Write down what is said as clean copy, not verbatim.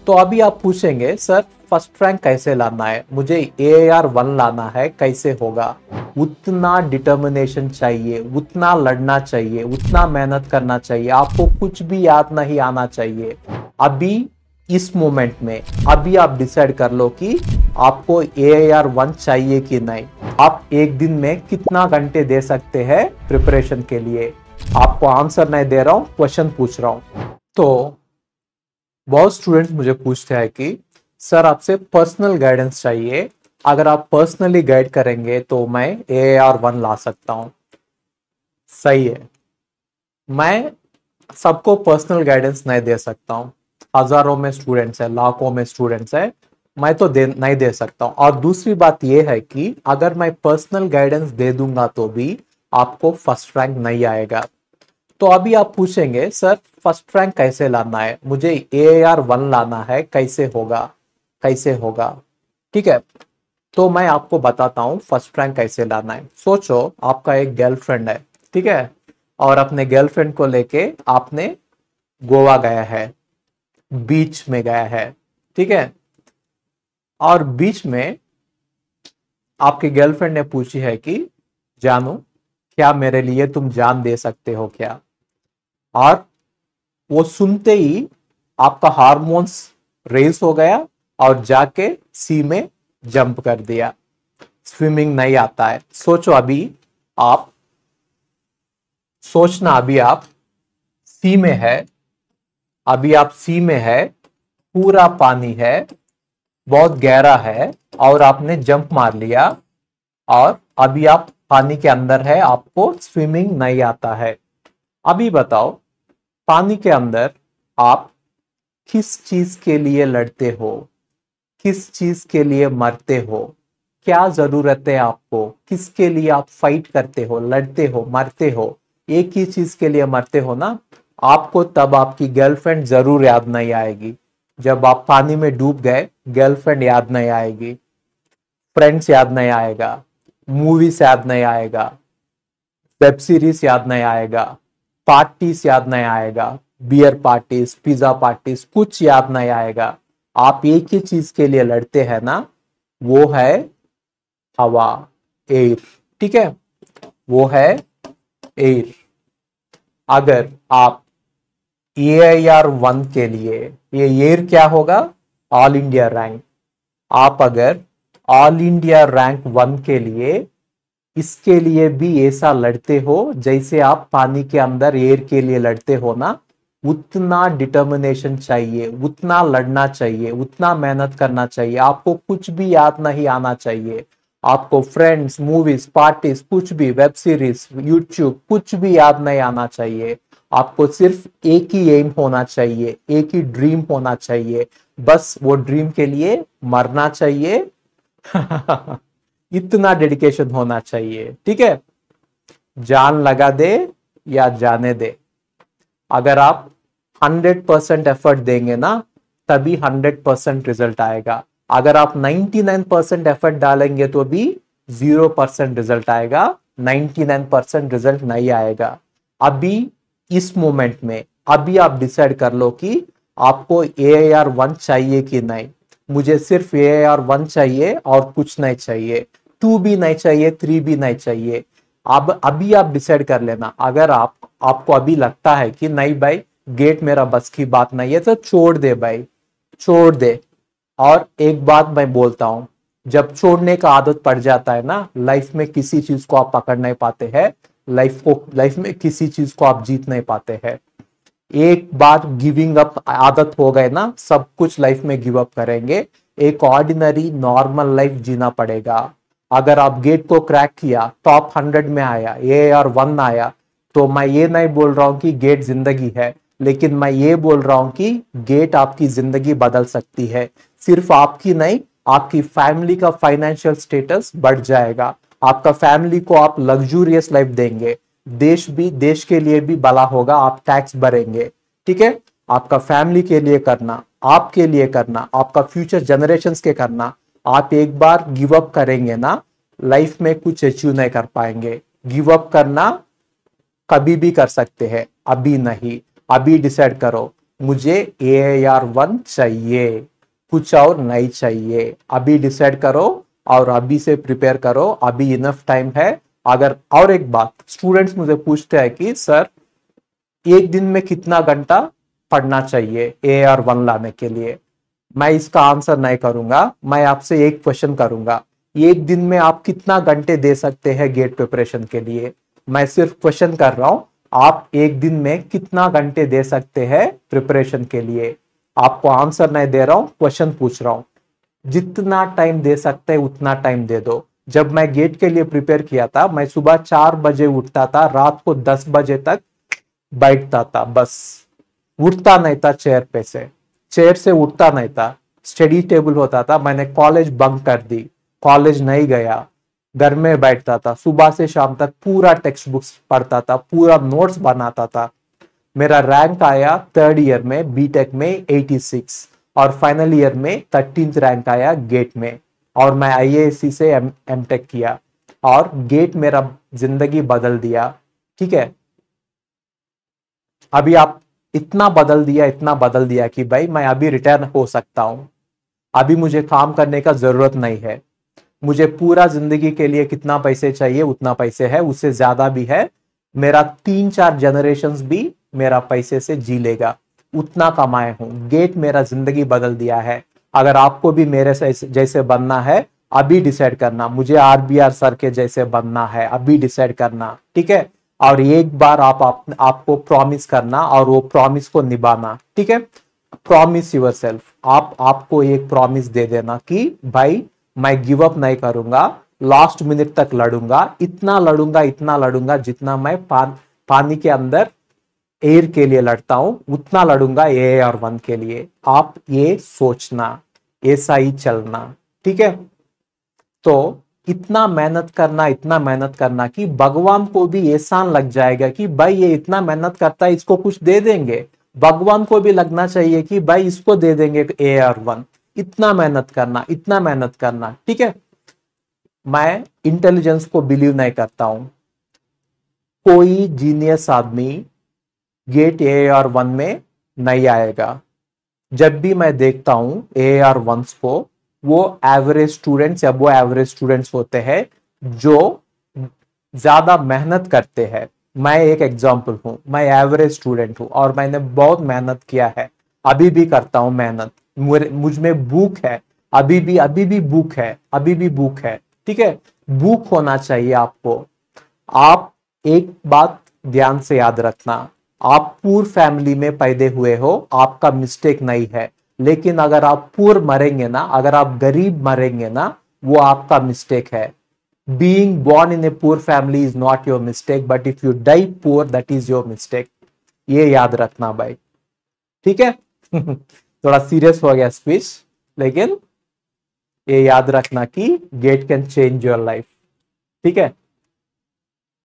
तो अभी आप पूछेंगे सर फर्स्ट रैंक कैसे लाना है, मुझे AAR1 लाना है, कैसे होगा। उतना डिटर्मिनेशन चाहिए, उतना लड़ना चाहिए, उतना मेहनत करना चाहिए, आपको कुछ भी याद नहीं आना चाहिए। अभी इस मोमेंट में अभी आप डिसाइड कर लो कि आपको AAR1 चाहिए कि नहीं। आप एक दिन में कितना घंटे दे सकते हैं प्रिपरेशन के लिए। आपको आंसर नहीं दे रहा हूं, क्वेश्चन पूछ रहा हूं। तो बहुत स्टूडेंट्स मुझे पूछते हैं कि सर आपसे पर्सनल गाइडेंस चाहिए, अगर आप पर्सनली गाइड करेंगे तो मैं AAR1 ला सकता हूं। सही है, मैं सबको पर्सनल गाइडेंस नहीं दे सकता हूं। हजारों में स्टूडेंट्स है, लाखों में स्टूडेंट्स है, मैं तो नहीं दे सकता हूं। और दूसरी बात यह है कि अगर मैं पर्सनल गाइडेंस दे दूंगा तो भी आपको फर्स्ट रैंक नहीं आएगा। तो अभी आप पूछेंगे सर फर्स्ट रैंक कैसे लाना है, मुझे AAR1 लाना है, कैसे होगा, कैसे होगा। ठीक है, तो मैं आपको बताता हूं फर्स्ट रैंक कैसे लाना है। सोचो आपका एक गर्लफ्रेंड है, ठीक है, और अपने गर्लफ्रेंड को लेके आपने गोवा गया है, बीच में गया है, ठीक है, और बीच में आपकी गर्लफ्रेंड ने पूछी है कि जानू क्या मेरे लिए तुम जान दे सकते हो क्या। और वो सुनते ही आपका हार्मोन्स रेस हो गया और जाके सी में जंप कर दिया। स्विमिंग नहीं आता है। सोचो अभी आप, सोचना अभी आप सी में है, अभी आप सी में है, पूरा पानी है, बहुत गहरा है, और आपने जंप मार लिया और अभी आप पानी के अंदर है, आपको स्विमिंग नहीं आता है। अभी बताओ पानी के अंदर आप किस चीज के लिए लड़ते हो, किस चीज के लिए मरते हो, क्या जरूरत है आपको, किसके लिए आप फाइट करते हो, लड़ते हो, मरते हो, एक ही चीज के लिए मरते हो ना। आपको तब आपकी गर्लफ्रेंड जरूर याद नहीं आएगी। जब आप पानी में डूब गए गर्लफ्रेंड याद नहीं आएगी, फ्रेंड्स याद नहीं आएगा, मूवीज याद नहीं आएगा, वेब सीरीज याद नहीं आएगा, पार्टीज याद नहीं आएगा, बियर पार्टीज, पिज्जा पार्टीज, कुछ याद नहीं आएगा। आप एक ही चीज के लिए लड़ते हैं ना, वो है हवा, एयर। ठीक है, वो है एयर। अगर आप AAR1 के लिए, ये एयर क्या होगा, ऑल इंडिया रैंक। आप अगर ऑल इंडिया रैंक 1 के लिए इसके लिए भी ऐसा लड़ते हो जैसे आप पानी के अंदर एयर के लिए लड़ते हो ना, उतना डिटर्मिनेशन चाहिए, उतना लड़ना चाहिए, उतना मेहनत करना चाहिए। आपको कुछ भी याद नहीं आना चाहिए। आपको फ्रेंड्स, मूवीज, पार्टीज, कुछ भी, वेब सीरीज, यूट्यूब, कुछ भी याद नहीं आना चाहिए। आपको सिर्फ एक ही एम होना चाहिए, एक ही ड्रीम होना चाहिए, बस वो ड्रीम के लिए मरना चाहिए। इतना डेडिकेशन होना चाहिए। ठीक है, जान लगा दे या जाने दे, अगर आप 100% एफर्ट देंगे ना तभी 100% रिजल्ट आएगा। अगर आप 99% एफर्ट डालेंगे तो भी 0% रिजल्ट आएगा, 99% रिजल्ट नहीं आएगा। अभी इस मोमेंट में अभी आप डिसाइड कर लो कि आपको AAR1 चाहिए कि नहीं। मुझे सिर्फ AAR1 चाहिए और कुछ नहीं चाहिए, 2 भी नहीं चाहिए, 3 भी नहीं चाहिए। अब अभी आप डिसाइड कर लेना। अगर आपको अभी लगता है कि नहीं भाई गेट मेरा बस की बात नहीं है, तो छोड़ दे भाई, छोड़ दे। और एक बात मैं बोलता हूं, जब छोड़ने का आदत पड़ जाता है ना, लाइफ में किसी चीज को आप पकड़ नहीं पाते हैं, लाइफ में किसी चीज को आप जीत नहीं पाते हैं। एक बार गिविंग अप आदत हो गए ना, सब कुछ लाइफ में गिव अप करेंगे। एक ऑर्डिनरी नॉर्मल लाइफ जीना पड़ेगा। अगर आप गेट को क्रैक किया, टॉप 100 में आया, AAR1 आया, तो मैं ये नहीं बोल रहा हूं कि गेट जिंदगी है, लेकिन मैं ये बोल रहा हूं कि गेट आपकी जिंदगी बदल सकती है। सिर्फ आपकी नहीं, आपकी फैमिली का फाइनेंशियल स्टेटस बढ़ जाएगा। आपका फैमिली को आप लग्जूरियस लाइफ देंगे, देश के लिए भी भला होगा, आप टैक्स भरेंगे। ठीक है, आपका फैमिली के लिए करना, आपके लिए करना, आपका फ्यूचर जनरेशंस के करना। आप एक बार गिव अप करेंगे ना, लाइफ में कुछ अचीव नहीं कर पाएंगे। गिव अप करना कभी भी कर सकते हैं, अभी नहीं। अभी डिसाइड करो मुझे AAR1 चाहिए, कुछ और नहीं चाहिए। अभी डिसाइड करो और अभी से प्रिपेयर करो, अभी इनफ टाइम है। अगर और एक बात, स्टूडेंट्स मुझे पूछते हैं कि सर एक दिन में कितना घंटा पढ़ना चाहिए AAR1 लाने के लिए। मैं इसका आंसर नहीं करूंगा, मैं आपसे एक क्वेश्चन करूंगा, एक दिन में आप कितना घंटे दे सकते हैं गेट प्रिपरेशन के लिए। मैं सिर्फ क्वेश्चन कर रहा हूं, आप एक दिन में कितना घंटे दे सकते हैं प्रिपरेशन के लिए। आपको आंसर नहीं दे रहा हूं, क्वेश्चन पूछ रहा हूं। जितना टाइम दे सकते हैं उतना टाइम दे दो। जब मैं गेट के लिए प्रिपेयर किया था, मैं सुबह 4 बजे उठता था, रात को 10 बजे तक बैठता था, बस उठता नहीं था चेयर से उठता नहीं था। स्टडी टेबल होता था, मैंने कॉलेज बंक कर दी, कॉलेज नहीं गया, घर में बैठता था, सुबह से शाम तक पूरा टेक्स्ट बुक्स पढ़ता था, पूरा नोट्स बनाता था। मेरा रैंक आया थर्ड ईयर में बीटेक में 86 और फाइनल ईयर में 13th रैंक आया गेट में। और मैं IASC से एमटेक किया और गेट मेरा जिंदगी बदल दिया। ठीक है, अभी आप इतना बदल दिया कि भाई मैं अभी रिटायर हो सकता हूं, अभी मुझे काम करने का जरूरत नहीं है। मुझे पूरा जिंदगी के लिए कितना पैसे चाहिए उतना पैसे है, उससे ज्यादा भी है। मेरा 3-4 जनरेशन्स भी मेरा पैसे से जी लेगा, उतना कमाए हूं। गेट मेरा जिंदगी बदल दिया है। अगर आपको भी मेरे जैसे बनना है, अभी डिसाइड करना। मुझे RBR सर के जैसे बनना है, अभी डिसाइड करना। ठीक है, और एक बार आपको प्रॉमिस करना और वो प्रॉमिस को निभाना। ठीक है, प्रॉमिस यूर सेल्फ। आपको एक प्रॉमिस दे देना कि भाई मैं गिव अप नहीं करूंगा, लास्ट मिनट तक लड़ूंगा, इतना लड़ूंगा जितना मैं पानी के अंदर एयर के लिए लड़ता हूं, उतना लड़ूंगा AAR1 के लिए। आप ये सोचना, ऐसा ही चलना। ठीक है, तो इतना मेहनत करना कि भगवान को भी एहसान लग जाएगा कि भाई ये इतना मेहनत करता है, इसको कुछ दे देंगे। भगवान को भी लगना चाहिए कि भाई इसको दे देंगे AAR1। इतना मेहनत करना। ठीक है, मैं इंटेलिजेंस को बिलीव नहीं करता हूं। कोई जीनियस आदमी गेट AAR1 में नहीं आएगा। जब भी मैं देखता हूं AAR1 को, वो एवरेज स्टूडेंट्स या वो एवरेज स्टूडेंट्स होते हैं जो ज्यादा मेहनत करते हैं। मैं एक एग्जांपल हूं, मैं एवरेज स्टूडेंट हूं और मैंने बहुत मेहनत किया है, अभी भी करता हूं मेहनत। मुझ में भूख है, अभी भी भूख है। ठीक है, भूख होना चाहिए आपको। आप एक बात ध्यान से याद रखना, आप पूर फैमिली में पैदा हुए हो, आपका मिस्टेक नहीं है। लेकिन अगर आप पूर मरेंगे ना, अगर आप गरीब मरेंगे ना, वो आपका मिस्टेक है। Being born in a poor family is not your mistake, but if you die poor that is your mistake. ये याद रखना भाई। ठीक है थोड़ा सीरियस हो गया स्पीच, लेकिन ये याद रखना कि get can change your life. ठीक है।